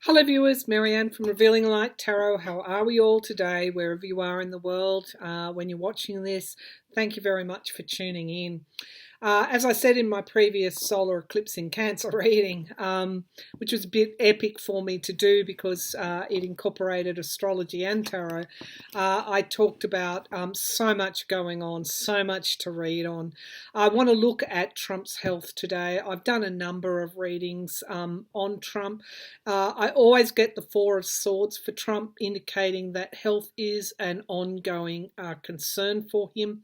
Hello viewers, Marianne from Revealing Light Tarot. How are we all today, wherever you are in the world? When you're watching this, thank you very much for tuning in. As I said in my previous solar eclipse in Cancer reading, which was a bit epic for me to do because it incorporated astrology and tarot, I talked about so much going on, so much to read on. I want to look at Trump's health today. I've done a number of readings on Trump. I always get the Four of Swords for Trump, indicating that health is an ongoing concern for him.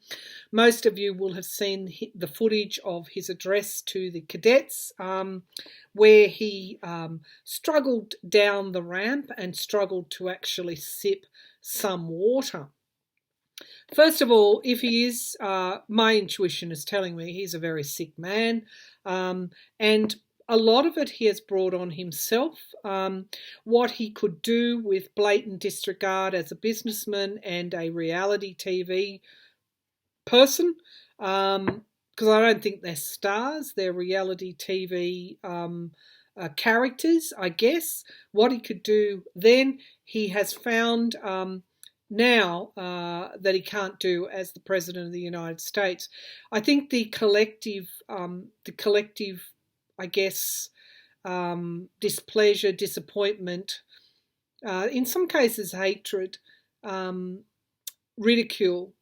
Most of you will have seen the footage of his address to the cadets, where he struggled down the ramp and struggled to actually sip some water. First of all, if he is, my intuition is telling me he's a very sick man, and a lot of it he has brought on himself. What he could do with blatant disregard as a businessman and a reality TV person, because I don't think they're stars, they're reality TV characters, I guess. What he could do then, he has found now that he can't do as the President of the United States. I think the collective, I guess, displeasure, disappointment, in some cases hatred, ridicule,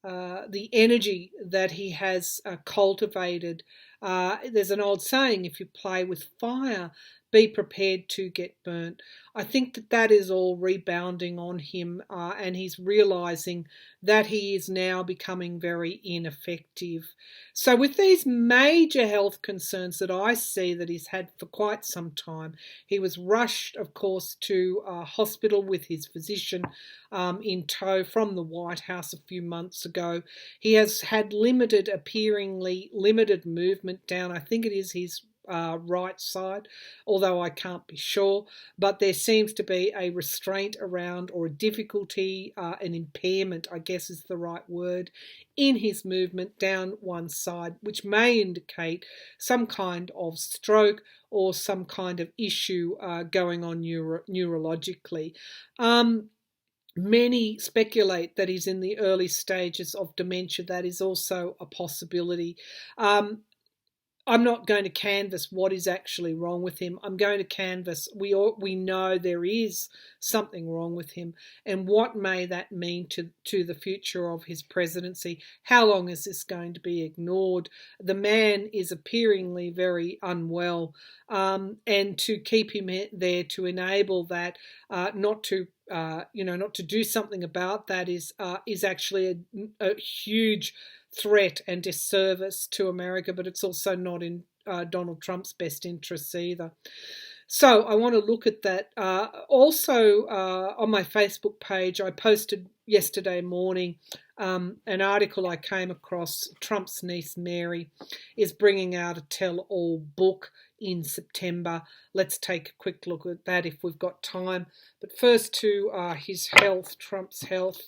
the energy that he has cultivated. There's an old saying, if you play with fire, be prepared to get burnt. I think that is all rebounding on him, and he's realising that he is now becoming very ineffective. So with these major health concerns that I see that he's had for quite some time, he was rushed, of course, to hospital with his physician in tow from the White House a few months ago. He has had appearingly limited movement down, I think it is his right side, although I can't be sure, but there seems to be a restraint around, or a difficulty, an impairment, I guess is the right word, in his movement down one side, which may indicate some kind of stroke or some kind of issue going on neurologically. Many speculate that he's in the early stages of dementia. That is also a possibility. I'm not going to canvass what is actually wrong with him. I'm going to canvass, we know there is something wrong with him, and what may that mean to the future of his presidency? How long is this going to be ignored? The man is appearingly very unwell, and to keep him there, to enable that, not to do something about that is actually a huge threat and disservice to America, but it's also not in Donald Trump's best interests either. So I want to look at that. Also, on my Facebook page, I posted yesterday morning an article I came across. Trump's niece Mary is bringing out a tell-all book in September. Let's take a quick look at that if we've got time. But first to his health, Trump's health.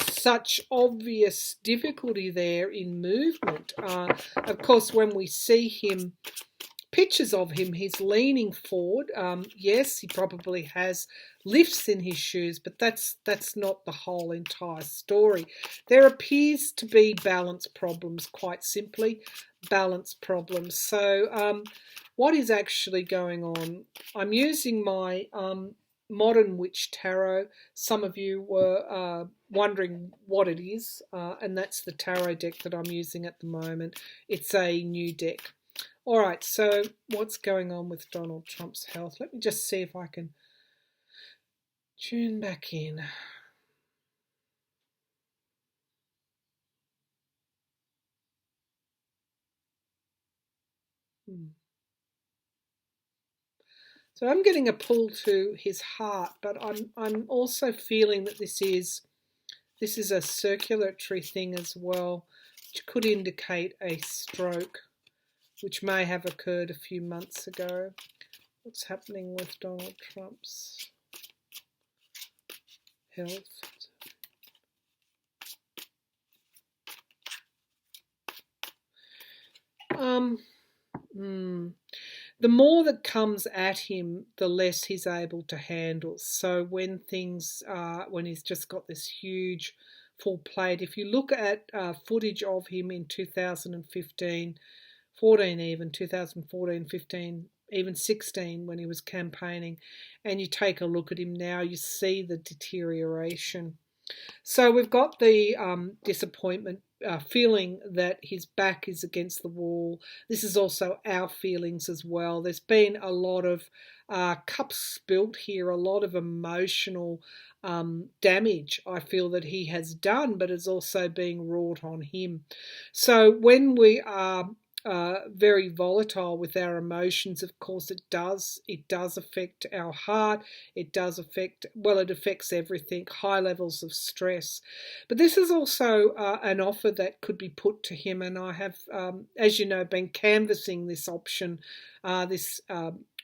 Such obvious difficulty there in movement. Of course, when we see him, pictures of him, he's leaning forward. Yes, he probably has lifts in his shoes, but that's not the whole entire story. There appears to be balance problems, quite simply, balance problems. So what is actually going on? I'm using my Modern Witch Tarot. Some of you were wondering what it is, and that's the tarot deck that I'm using at the moment. It's a new deck. All right, so what's going on with Donald Trump's health? Let me just see if I can tune back in. So I'm getting a pull to his heart, but I'm also feeling that this is a circulatory thing as well, which could indicate a stroke, which may have occurred a few months ago. What's happening with Donald Trump's health? the more that comes at him, the less he's able to handle. So when when he's just got this huge full plate, if you look at footage of him in 2015, 14 even, 2014, 15, even 16 when he was campaigning, and you take a look at him now, you see the deterioration. So we've got the disappointment, feeling that his back is against the wall. This is also our feelings as well. There's been a lot of cups spilt here, a lot of emotional damage I feel that he has done, but is also being wrought on him. So when we are very volatile with our emotions, of course it does affect our heart. It affects everything, high levels of stress. But this is also an offer that could be put to him, and I have, as you know, been canvassing this option, this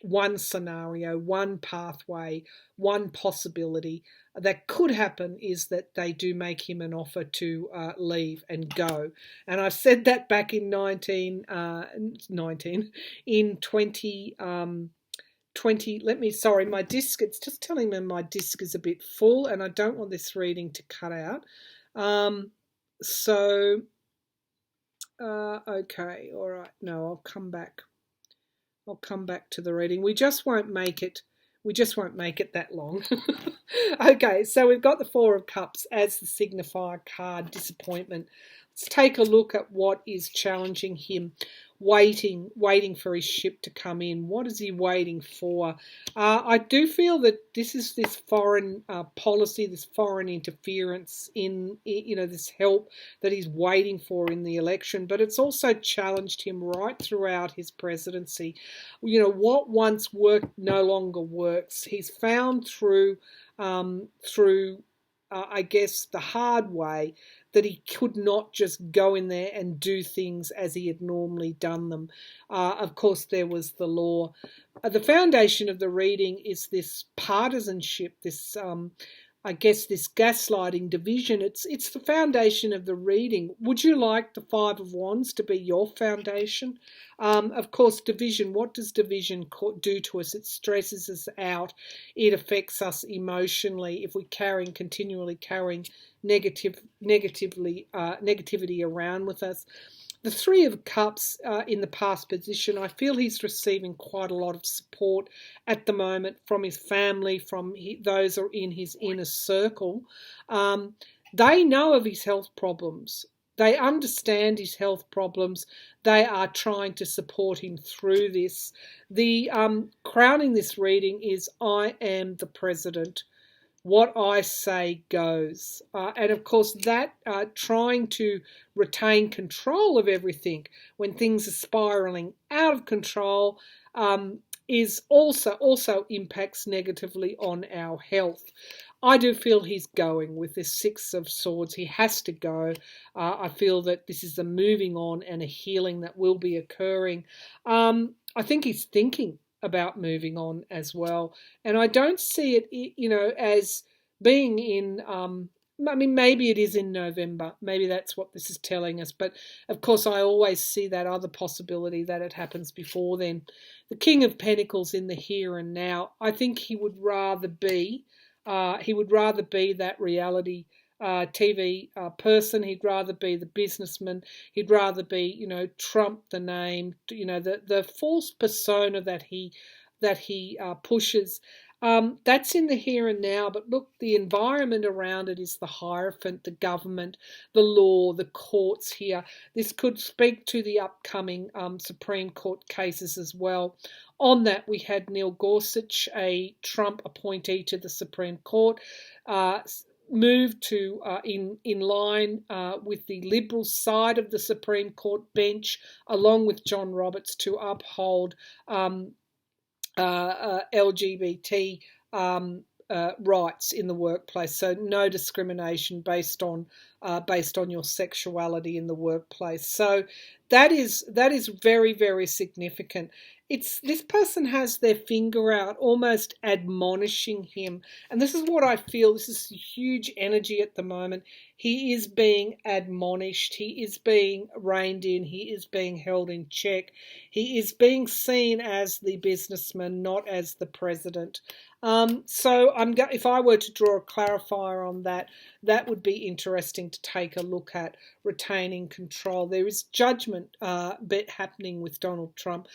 one scenario, one pathway, one possibility that could happen is that they do make him an offer to leave and go. And I've said that back in 20, my disc, it's just telling me my disc is a bit full and I don't want this reading to cut out. Okay, all right, no, I'll come back to the reading. We just won't make it that long. Okay, so we've got the Four of Cups as the signifier card, disappointment. Let's take a look at what is challenging him. Waiting for his ship to come in. What is he waiting for? I do feel that this is this foreign policy, this foreign interference in, this help that he's waiting for in the election, but it's also challenged him right throughout his presidency. What once worked no longer works. He's found through I guess, the hard way, that he could not just go in there and do things as he had normally done them. Of course, there was the law. The foundation of the reading is this partisanship, this this gaslighting division. It's the foundation of the reading. Would you like the Five of Wands to be your foundation? Of course, division. What does division do to us? It stresses us out. It affects us emotionally if we're continually carrying negativity around with us. The Three of Cups in the past position, I feel he's receiving quite a lot of support at the moment from his family, from those who are in his inner circle. They know of his health problems. They understand his health problems. They are trying to support him through this. The crowning this reading is, I am the president. What I say goes. And of course, that trying to retain control of everything when things are spiraling out of control is also impacts negatively on our health. I do feel he's going with this Six of Swords. He has to go. I feel that this is a moving on and a healing that will be occurring. I think he's thinking about moving on as well. And I don't see it, as being in, maybe it is in November. Maybe that's what this is telling us. But, of course, I always see that other possibility that it happens before then. The King of Pentacles in the here and now. I think he would rather be that reality TV person. He'd rather be the businessman. He'd rather be, Trump the name, the false persona that he pushes. That's in the here and now, but look, the environment around it is the Hierophant, the government, the law, the courts here. This could speak to the upcoming Supreme Court cases as well. On that, we had Neil Gorsuch, a Trump appointee to the Supreme Court, moved to in line with the Liberal side of the Supreme Court bench, along with John Roberts, to uphold LGBT rights in the workplace. So no discrimination based on your sexuality in the workplace. So that is very, very significant. it's this person has their finger out, almost admonishing him. And this is what I feel. This is huge energy at the moment. He is being admonished. He is being reined in. He is being held in check. He is being seen as the businessman, not as the president. So if I were to draw a clarifier on that, that would be interesting to take a look at retaining control. There is judgment happening with Donald Trump,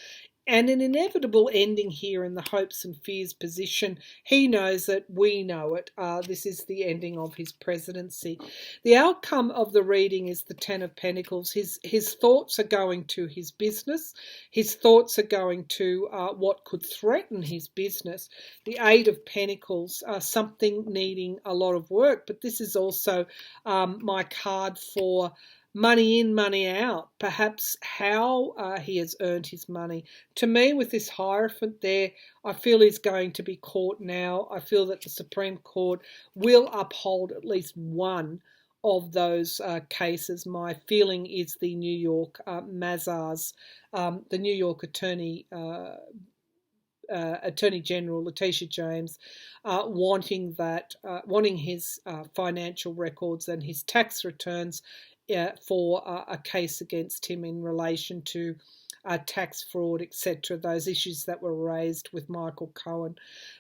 and an inevitable ending here in the hopes and fears position. He knows it, we know it. This is the ending of his presidency. The outcome of the reading is the Ten of Pentacles. His thoughts are going to his business. His thoughts are going to what could threaten his business. The Eight of Pentacles, something needing a lot of work, but this is also my card for money in, money out, perhaps how he has earned his money. To me, with this Hierophant there, I feel he's going to be caught now. I feel that the Supreme Court will uphold at least one of those cases. My feeling is the New York Mazars, the New York Attorney General Letitia James, wanting his financial records and his tax returns for a case against him in relation to tax fraud, etc. Those issues that were raised with Michael Cohen.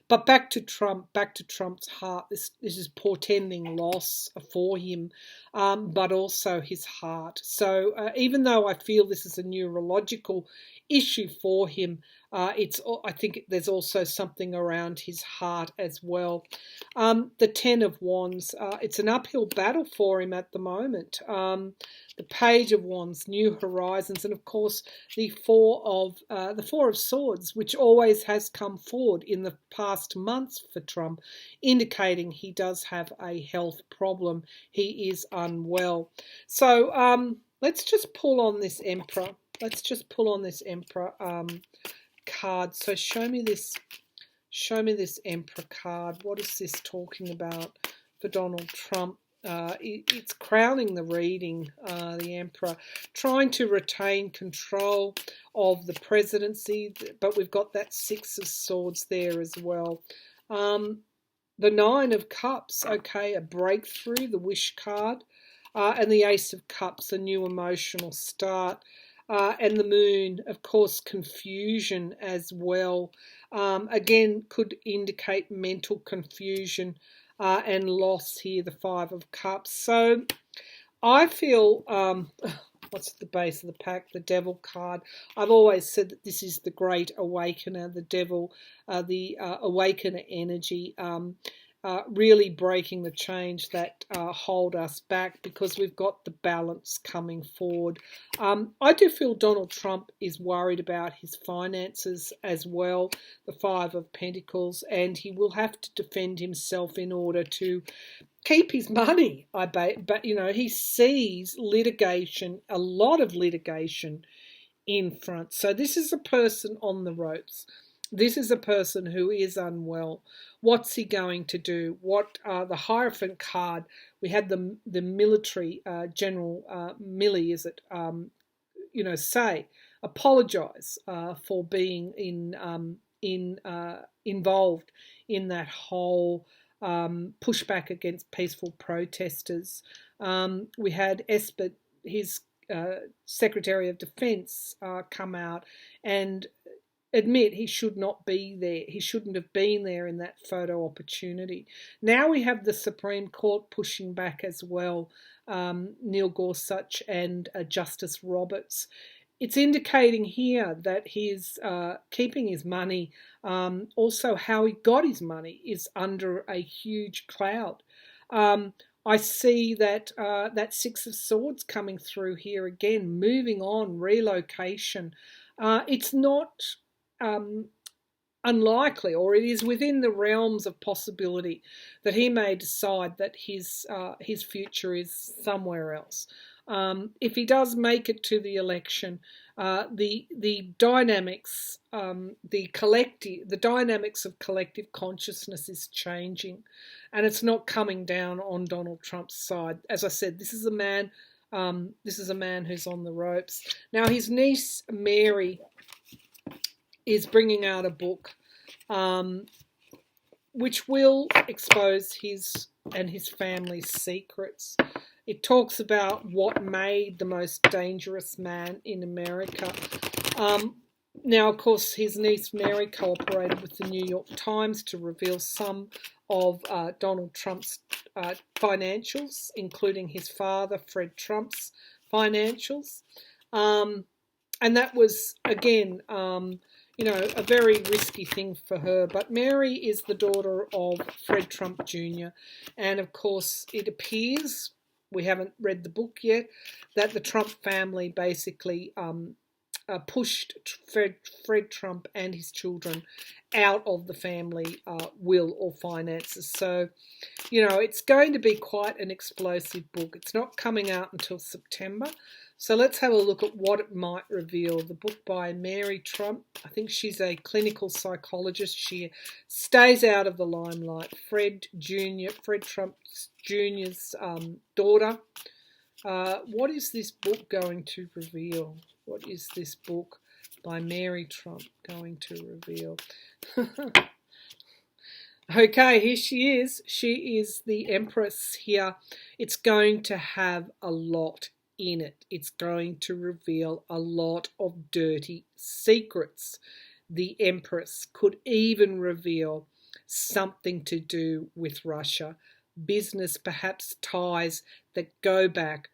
But back to Trump, back to Trump's heart. This is portending loss for him, but also his heart. So even though I feel this is a neurological issue for him, I think there's also something around his heart as well. The Ten of Wands, it's an uphill battle for him at the moment. The Page of Wands, new horizons, and of course the Four of Swords, which always has come forward in the past months for Trump, indicating he does have a health problem. He is unwell. So let's just pull on this Emperor. Let's just pull on this Emperor card. So show me this Emperor card. What is this talking about for Donald Trump? It's crowning the reading, the Emperor, trying to retain control of the presidency, but we've got that Six of Swords there as well. The Nine of Cups, okay, a breakthrough, the Wish card, and the Ace of Cups, a new emotional start. And the Moon, of course, confusion as well. Again, could indicate mental confusion and loss here, the Five of Cups. So I feel, what's the base of the pack? The Devil card. I've always said that this is the Great Awakener, the Devil, the Awakener energy. Really breaking the chains that hold us back, because we've got the balance coming forward. I do feel Donald Trump is worried about his finances as well, the Five of Pentacles, and he will have to defend himself in order to keep his money. But you know, he sees litigation, a lot of litigation in front. So this is a person on the ropes. This is a person who is unwell. What's he going to do? What the Hierophant card? We had the military General Milley, is it? Say apologise for being involved in that whole pushback against peaceful protesters. We had Esper, his Secretary of Defence, come out and admit he should not be there. He shouldn't have been there in that photo opportunity. Now we have the Supreme Court pushing back as well, Neil Gorsuch and Justice Roberts. It's indicating here that he's keeping his money. Also, how he got his money is under a huge cloud. I see that that Six of Swords coming through here again, moving on, relocation. It's not unlikely, or it is within the realms of possibility, that he may decide that his future is somewhere else. If he does make it to the election, the dynamics, the dynamics of collective consciousness is changing, and it's not coming down on Donald Trump's side. As I said, this is a man. This is a man who's on the ropes. Now his niece Mary is bringing out a book um, which will expose his and his family's secrets. It talks about what made the most dangerous man in America. Um, Now, of course, his niece Mary cooperated with the New York Times to reveal some of Donald Trump's financials, including his father, Fred Trump's financials. Um, and that was, again, a very risky thing for her. But Mary is the daughter of Fred Trump Jr. And, of course, it appears, we haven't read the book yet, that the Trump family basically pushed Fred Trump and his children out of the family will or finances. So, it's going to be quite an explosive book. It's not coming out until September. So let's have a look at what it might reveal. The book by Mary Trump. I think she's a clinical psychologist. She stays out of the limelight. Fred Trump Jr.'s daughter. What is this book going to reveal? What is this book by Mary Trump going to reveal? Okay, here she is. She is the Empress here. It's going to have a lot in it. It's going to reveal a lot of dirty secrets. The Empress could even reveal something to do with Russia. Business, perhaps ties that go back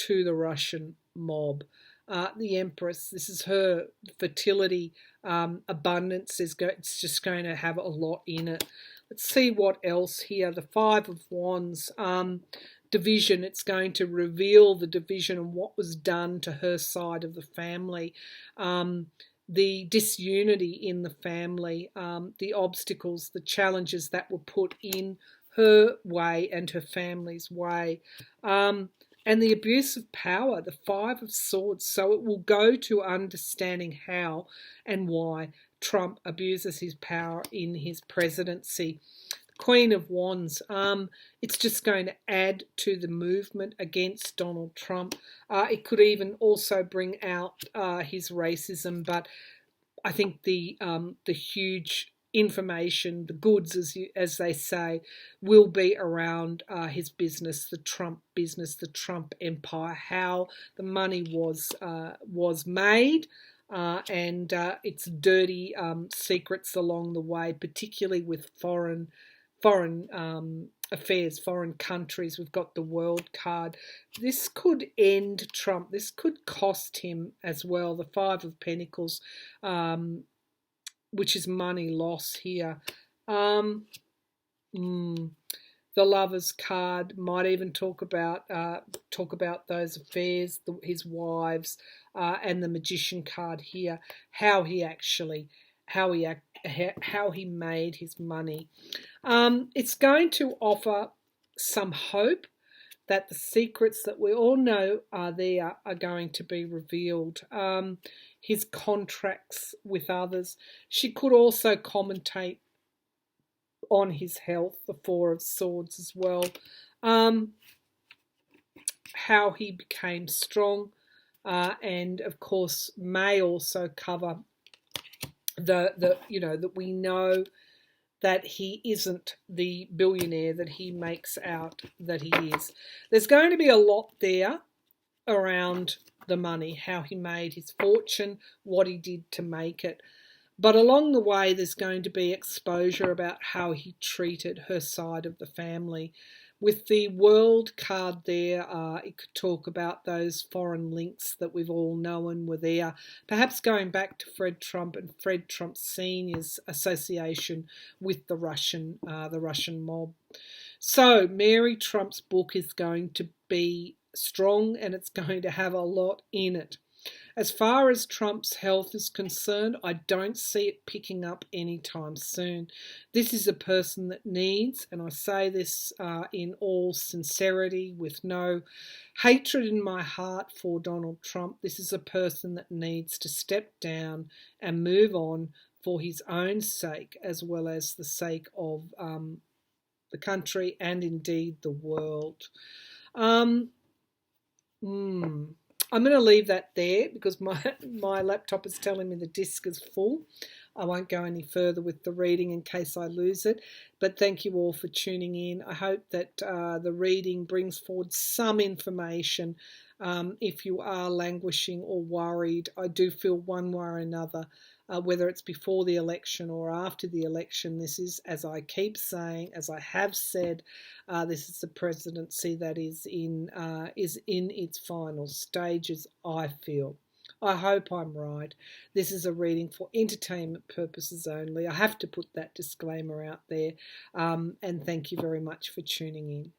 to the Russian mob. The Empress, this is her fertility, abundance. It's just going to have a lot in it. Let's see what else here. The Five of Wands, division. It's going to reveal the division and what was done to her side of the family. The disunity in the family, the obstacles, the challenges that were put in her way and her family's way. And the abuse of power, the Five of Swords. So it will go to understanding how and why Trump abuses his power in his presidency. The Queen of Wands, it's just going to add to the movement against Donald Trump. It could even also bring out his racism, but I think the huge information, the goods, as they say, will be around his business, the Trump empire, how the money was made, and its dirty secrets along the way, particularly with foreign affairs, foreign countries. We've got the World card. This could end Trump. This could cost him as well. The Five of Pentacles, which is money loss here. The Lover's card might even talk about those affairs, his wives, and the Magician card here. How he made his money. It's going to offer some hope that the secrets that we all know are there are going to be revealed. His contracts with others. She could also commentate on his health, the Four of Swords as well. How he became strong, and of course may also cover that we know that he isn't the billionaire that he makes out that he is. There's going to be a lot there around the money, how he made his fortune, what he did to make it. But along the way, there's going to be exposure about how he treated her side of the family. With the World card there, it could talk about those foreign links that we've all known were there, perhaps going back to Fred Trump and Fred Trump Sr.'s association with the Russian mob. So Mary Trump's book is going to be strong and it's going to have a lot in it. As far as Trump's health is concerned, I don't see it picking up anytime soon. This is a person that needs, and I say this in all sincerity with no hatred in my heart for Donald Trump, this is a person that needs to step down and move on for his own sake as well as the sake of the country and indeed the world. I'm going to leave that there because my laptop is telling me the disk is full. I won't go any further with the reading in case I lose it. But thank you all for tuning in. I hope that the reading brings forward some information. If you are languishing or worried, I do feel one way or another, whether it's before the election or after the election, this is, as I keep saying, as I have said, this is the presidency that is in its final stages, I feel. I hope I'm right. This is a reading for entertainment purposes only. I have to put that disclaimer out there. And thank you very much for tuning in.